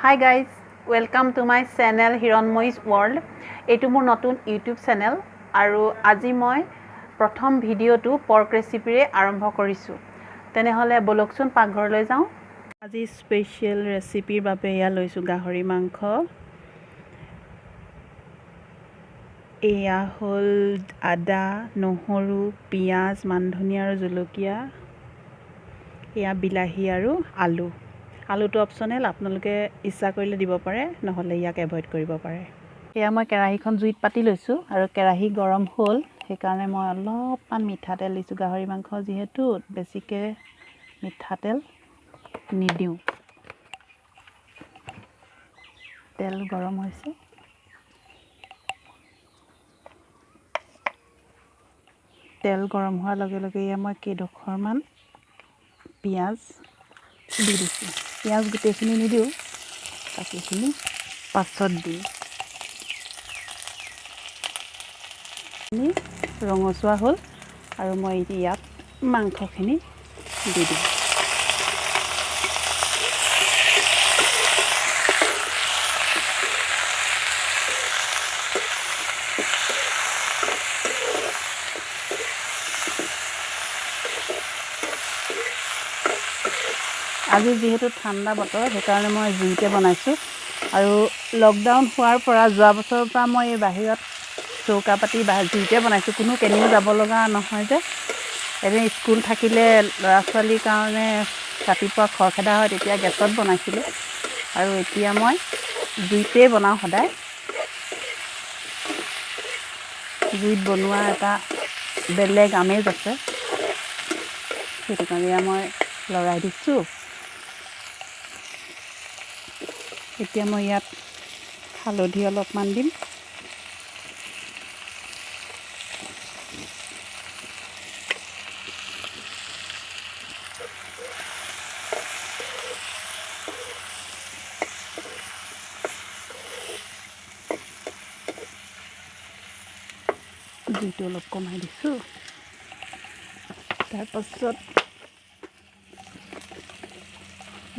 Hi guys, welcome to my channel Hiranmoyee's World. এইটো মোৰ নতুন YouTube চেনেল আৰু আজি মই প্ৰথম ভিডিঅ'টো পৰ্ক ৰেচিপিৰে আৰম্ভ কৰিছোঁ। তেনেহ'লে বলকচোন পাকঘৰলৈ যাওঁ। আজি স্পেচিয়েল ৰেচিপিৰ বাবে এয়া লৈছোঁ গাহৰি মাংস। এয়া হ'ল আদা, নহৰু, পিঁয়াজ, মানধনিয়া আৰু জলকীয়া। এয়া বিলাহী আৰু আলু। আলুটো অপশ্যনেল, আপোনালোকে ইচ্ছা কৰিলে দিব পাৰে, নহ'লে ইয়াক এভইড কৰিব পাৰে। এয়া মই কেৰাহীখন জুইত পাতি লৈছোঁ আৰু কেৰাহী গৰম হ'ল, সেইকাৰণে মই অলপমান মিঠাতেল দিছোঁ। গাহৰি মাংস যিহেতু বেছিকৈ মিঠাতেল নিদিওঁ। তেল গৰম হৈছে। তেল গৰম হোৱাৰ লগে লগে এয়া মই কেইডোখৰমান পিঁয়াজ দি দিছোঁ। পিঁয়াজ গোটেইখিনি নিদিওঁ, বাকীখিনি পাছত দিম। ৰঙচুৱা হ'ল আৰু মই ইয়াত মাংসখিনি দি দিম। আজি যিহেতু ঠাণ্ডা বতৰ, সেইকাৰণে মই জুইতে বনাইছোঁ। আৰু লকডাউন হোৱাৰ পৰা যোৱা বছৰৰ পৰা মই এই বাহিৰত চৌকা পাতি জুইতে বনাইছোঁ। কোনো কেনিও যাব লগা নহয় যে। এনে স্কুল থাকিলে ল'ৰা ছোৱালীৰ কাৰণে ৰাতিপুৱা খৰখেদা হয়, তেতিয়া গেছত বনাইছিলোঁ। আৰু এতিয়া মই জুইতে বনাওঁ সদায়। জুইত বনোৱা এটা বেলেগ আমেজ আছে, সেইটো কাৰণে মই লৰাই দিছোঁ। এতিয়া মই ইয়াত হালধি অলপমান দিম। জুইটো অলপ কমাই দিছোঁ। তাৰপাছত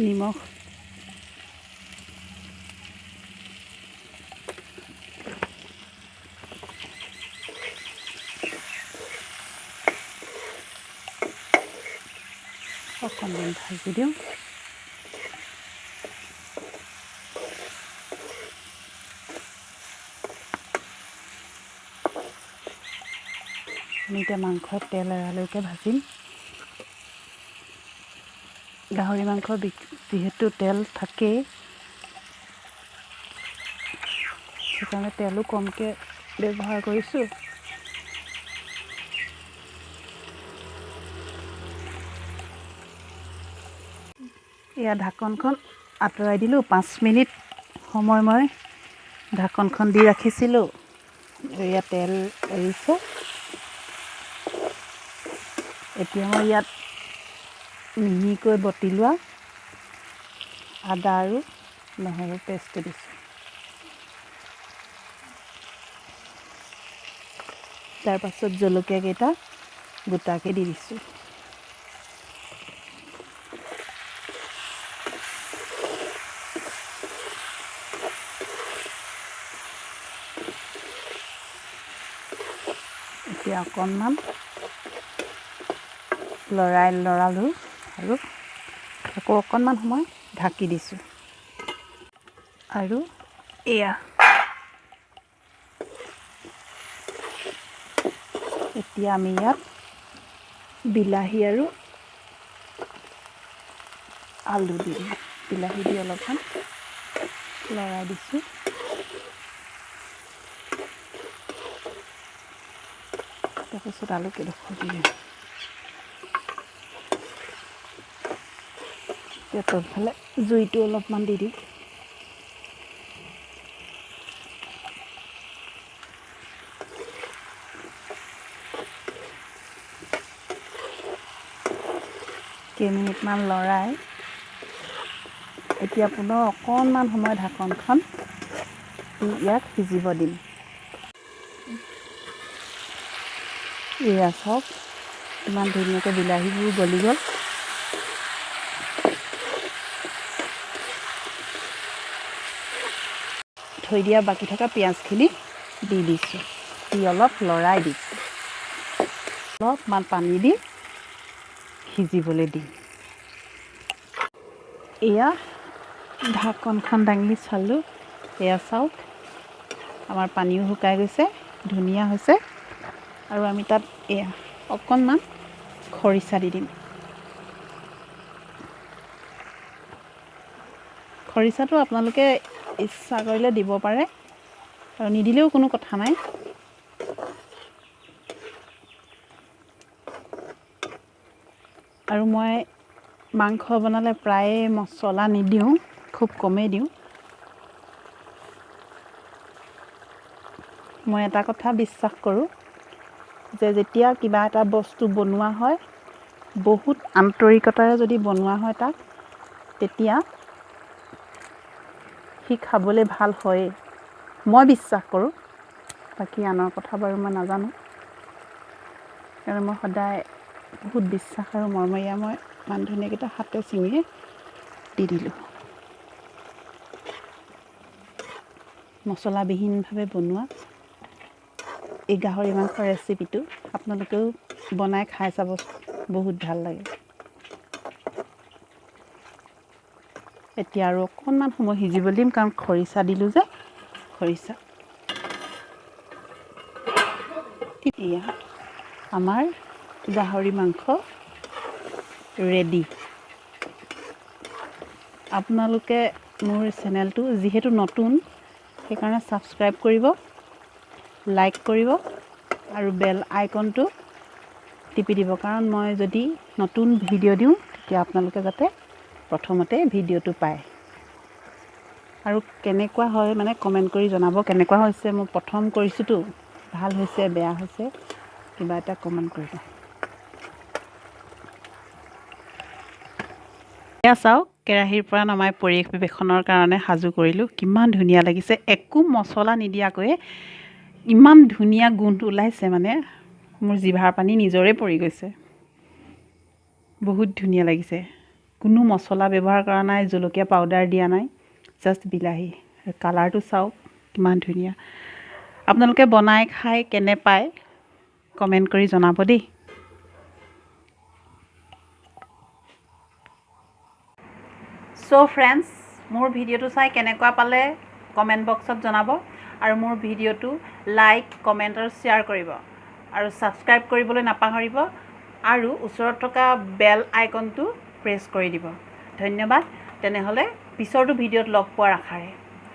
নিমখ, অকণমান ভাজি দিওঁ। আমি এতিয়া মাংসত তেল এৰালৈকে ভাজিম। গাহৰি মাংস যিহেতু তেল থাকেই, সেইকাৰণে তেলো কমকৈ ব্যৱহাৰ কৰিছোঁ। এয়া ঢাকনখন আঁতৰাই দিলোঁ। 5 মিনিট সময় মই ঢাকনখন দি ৰাখিছিলোঁ। এয়া তেল এৰিছে। এতিয়া মই ইয়াত মিহিকৈ বটি লোৱা আদা আৰু নহৰু পেষ্ট দিছোঁ। তাৰপাছত জলকীয়াকেইটা গোটাকৈ দি দিছোঁ। এতিয়া অকণমান লৰালোঁ আৰু আকৌ অকণমান সময় ঢাকি দিছোঁ। আৰু এয়া এতিয়া আমি ইয়াত বিলাহী আৰু আলু দি দিম। বিলাহী দি অলপমান লৰাই দিছোঁ। তাৰপিছত আলু কেইডোখৰ দি দিম। এতিয়া তলফালে জুইটো অলপমান দি দিম। কেইমিনিটমান লৰাই এতিয়া পুনৰ অকণমান সময় ঢাকনখন ইয়াক সিজিব দিম। এয়া চাওক, ইমান ধুনীয়াকৈ বিলাহীবোৰ গলি গ'ল। থৈ দিয়া বাকি থকা পিঁয়াজখিনি দি দিছোঁ। দি অলপ লৰাই দিছোঁ। অলপমান পানী দি সিজিবলৈ দিম। এয়া ঢাকনখন দাঙি চালোঁ, এয়া চাওক আমাৰ পানীও শুকাই গৈছে, ধুনীয়া হৈছে। আৰু আমি তাত এয়া অকণমান খৰিচা দি দিম। খৰিচাটো আপোনালোকে ইচ্ছা কৰিলে দিব পাৰে আৰু নিদিলেও কোনো কথা নাই। আৰু মই মাংস বনালে প্ৰায়ে মছলা নিদিওঁ, খুব কমেই দিওঁ। মই এটা কথা বিশ্বাস কৰোঁ যে যেতিয়া কিবা এটা বস্তু বনোৱা হয়, বহুত আন্তৰিকতাৰে যদি বনোৱা হয় তাক, তেতিয়া সি খাবলৈ ভাল হয়েই। মই বিশ্বাস কৰোঁ, বাকী আনৰ কথা বাৰু মই নাজানো। কাৰণ মই সদায় বহুত বিশ্বাস আৰু মৰমৰীয়া মই মান ধুনীয়াকেইটা হাতে চিঙিয়ে দি দিলোঁ। মছলাবিহীনভাৱে বনোৱা এই গাহৰি মাংসৰ ৰেচিপিটো আপোনালোকেও বনাই খাই চাব, বহুত ভাল লাগে। এতিয়া আৰু অকণমান সময় সিজিবলৈ দিম, কাৰণ খৰিচা দিলোঁ যে, খৰিচা। এয়া আমাৰ গাহৰি মাংস ৰেডি। আপোনালোকে মোৰ চেনেলটো যিহেতু নতুন, সেইকাৰণে ছাবস্ক্ৰাইব কৰিব, লাইক কৰিব আৰু বেল আইকনটো টিপি দিব। কাৰণ মই যদি নতুন ভিডিঅ' দিওঁ, তেতিয়া আপোনালোকে যাতে প্ৰথমতে ভিডিঅ'টো পায়। আৰু কেনেকুৱা হয় মানে কমেণ্ট কৰি জনাব, কেনেকুৱা হৈছে। মই প্ৰথম কৰিছোঁতো, ভাল হৈছে বেয়া হৈছে কিবা এটা কমেণ্ট কৰিব। এয়া চাওক, কেৰাহীৰ পৰা নমাই পৰিৱেশনৰ কাৰণে সাজু কৰিলোঁ। কিমান ধুনীয়া লাগিছে, একো মছলা নিদিয়াকৈয়ে ইমান ধুনীয়া গোন্ধ ওলাইছে, মানে মোৰ জিভাৰ পানী নিজৰে পৰি গৈছে। বহুত ধুনীয়া লাগিছে। কোনো মছলা ব্যৱহাৰ কৰা নাই, জলকীয়া পাউডাৰ দিয়া নাই, জাষ্ট বিলাহী। কালাৰটো চাওক কিমান ধুনীয়া। আপোনালোকে বনাই খাই কেনে পায় কমেণ্ট কৰি জনাব দেই। চ' ফ্ৰেণ্ডছ, মোৰ ভিডিঅ'টো চাই কেনেকুৱা পালে কমেণ্ট বক্সত জনাব। আৰু মোৰ ভিডিঅ'টো লাইক, কমেণ্ট আৰু শ্বেয়াৰ কৰিব। আৰু ছাবস্ক্ৰাইব কৰিবলৈ নাপাহৰিব। আৰু ওচৰত থকা বেল আইকনটো প্ৰেছ কৰি দিব। ধন্যবাদ। তেনেহ'লে পিছৰটো ভিডিঅ'ত লগ পোৱাৰ আশাৰে।